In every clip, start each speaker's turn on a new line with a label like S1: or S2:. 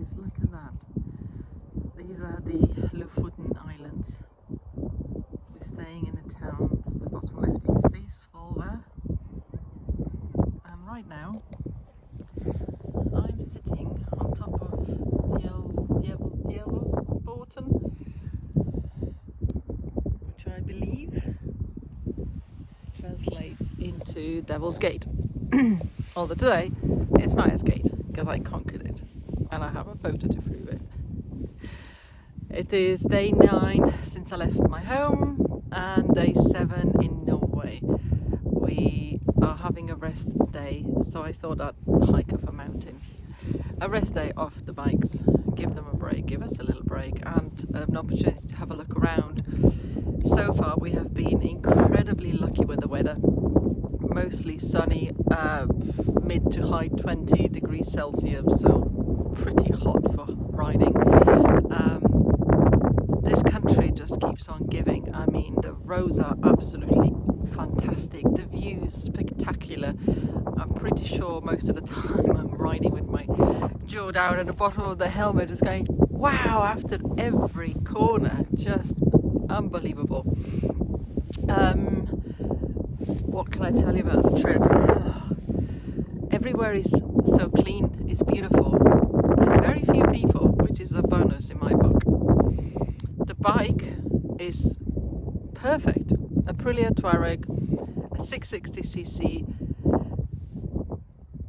S1: is, look at that. These are the Lofoten Islands. We're staying in a town, the bottom left you can see Svolvær. And right now I'm sitting on top of Djevelporten, which I believe translates into Devil's Gate. Although today it's Maya's Gate because I conquered it and I have a photo to prove it. It is day 9 since I left my home and day 7 in Norway. We are having a rest day, so I thought I'd hike up a mountain. A rest day off the bikes, give them a break, give us a little break, and an opportunity to have a look around. So far we have been incredibly lucky with the weather. Mostly sunny, mid to high 20 degrees Celsius, so pretty hot for riding. This country just keeps on giving. I mean, the roads are absolutely fantastic, the views spectacular. I'm pretty sure most of the time I'm riding with my jaw down at the bottom of the helmet, just going wow after every corner. Just unbelievable. What can I tell you about the trip? Everywhere is so clean, it's beautiful, and very few people, which is a bonus in my book. The bike is perfect. Aprilia Tuareg, a 660cc.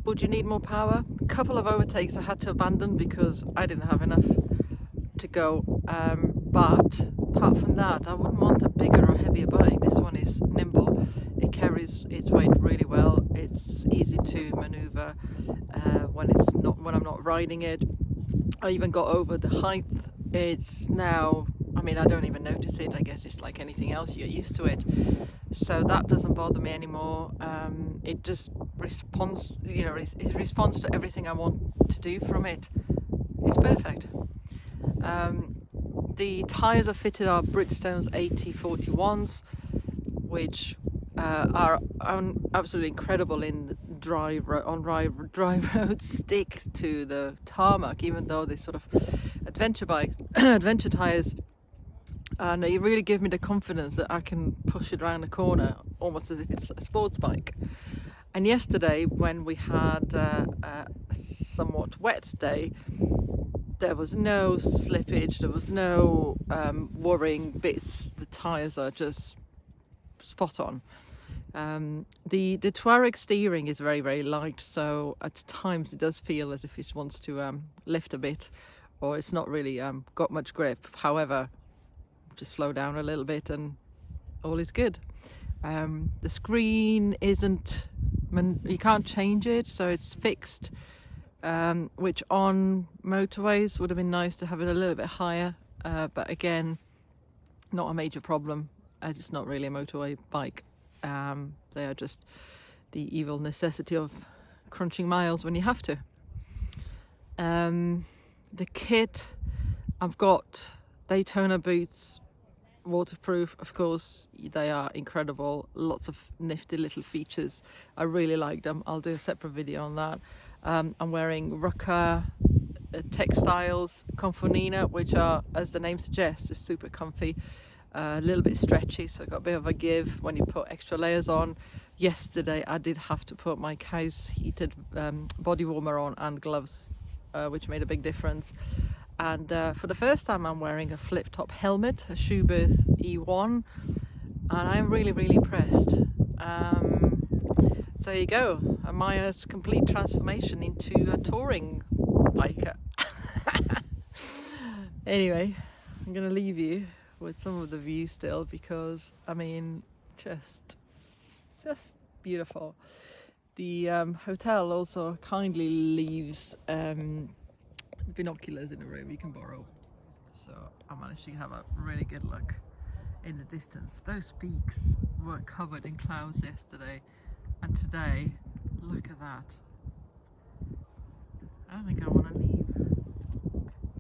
S1: Would you need more power? A couple of overtakes I had to abandon because I didn't have enough to go. But apart from that, I wouldn't want a bigger or heavier bike. This one is nimble. It carries its weight really well. It's easy to maneuver when I'm not riding it. I even got over the height. It's now, I mean, I don't even notice it. I guess it's like anything else, you're used to it. So that doesn't bother me anymore. It just responds, it responds to everything I want to do from it. It's perfect. The tyres are fitted are Bridgestone's 8041s, which are absolutely incredible in dry roads, stick to the tarmac, even though they're sort of adventure tyres. And they really give me the confidence that I can push it around the corner almost as if it's a sports bike. And yesterday, when we had a somewhat wet day, there was no slippage, there was no worrying bits. The tyres are just spot on. The Tuareg steering is very, very light, so at times it does feel as if it wants to lift a bit, or it's not really got much grip. However, just slow down a little bit and all is good. The screen isn't, you can't change it, so it's fixed. Which on motorways would have been nice to have it a little bit higher, but again, not a major problem as it's not really a motorway bike. They are just the evil necessity of crunching miles when you have to. The kit, I've got Daytona boots, waterproof, of course. They are incredible, lots of nifty little features. I really like them. I'll do a separate video on that. I'm wearing Rucker textiles Confornina, which are, as the name suggests, just super comfy, a little bit stretchy, so I got a bit of a give when you put extra layers on. Yesterday I did have to put my Kai's heated body warmer on and gloves, which made a big difference. And for the first time I'm wearing a flip top helmet, a Schubert E1, and I'm really, really impressed. So there you go, Maya's complete transformation into a touring biker. Anyway, I'm gonna leave you with some of the view still, because I mean, just beautiful. The hotel also kindly leaves binoculars in a room you can borrow, so I managed to have a really good look in the distance. Those peaks were covered in clouds yesterday, and today, look at that. I don't think I want to leave.